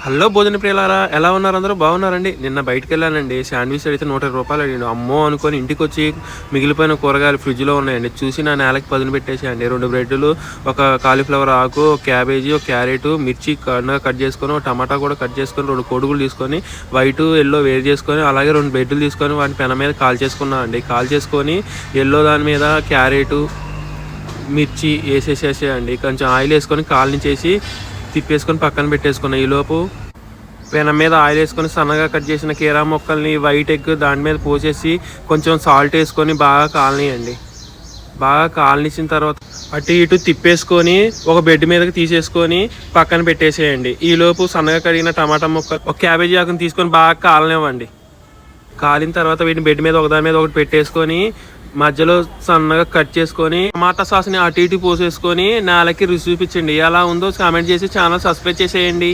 Hello భోజన ప్రియులారా, ఎలా ఉన్నారు? అందరూ బాగున్నారండి. నిన్న బయటకు వెళ్ళానండి, శాండ్విచ్ అయితే 120 రూపాయలు అడిగాడు. అమ్మో అనుకొని ఇంటికి వచ్చి మిగిలిపోయిన కూరగాయలు ఫ్రిడ్జ్లో ఉన్నాయండి. చూసి నా నేలకి పదును పెట్టేసాయండి. 2 బ్రెడ్లు, ఒక కాలీఫ్లవర్ ఆకు, ఒక క్యాబేజీ, ఒక క్యారెట్, మిర్చి కట్ చేసుకొని, ఒక టమాటా కూడా కట్ చేసుకొని, 2 కోడిగులు తీసుకొని వైట్ ఎల్లో వేరు చేసుకొని, అలాగే 2 బ్రెడ్లు తీసుకొని వాటి పెన మీద కాల్ చేసుకున్నాను అండి. కాల్ చేసుకొని ఎల్లో దాని మీద క్యారెట్, మిర్చి వేసేసేసేయండి. కొంచెం ఆయిల్ వేసుకొని కాల్ నుంచి తిప్పేసుకొని పక్కన పెట్టేసుకున్నాను. ఈలోపు పెనం మీద ఆయిల్ వేసుకొని సన్నగా కట్ చేసిన కీరా ముక్కల్ని, వైట్ ఎగ్ దాని మీద పోసేసి కొంచెం సాల్ట్ వేసుకొని బాగా కాలనీయండి. బాగా కాలనిచ్చిన తర్వాత అటు ఇటు తిప్పేసుకొని ఒక బెడ్ మీదకి తీసేసుకొని పక్కన పెట్టేసేయండి. ఈలోపు సన్నగా కడిగిన టమాటా ముక్క, ఒక క్యాబేజీ ఆకుని తీసుకొని బాగా కాలనివ్వండి. కాలిన తర్వాత వీటిని బెడ్ మీద ఒకదాని మీద ఒకటి పెట్టేసుకొని మధ్యలో సన్నగా కట్ చేసుకొని టమాటా సాస్ని అటు ఇటు పోసేసుకొని నేలకి రుచి చూపించండి. ఎలా ఉందో కామెంట్ చేసి ఛానల్ సబ్స్క్రైబ్ చేసేయండి.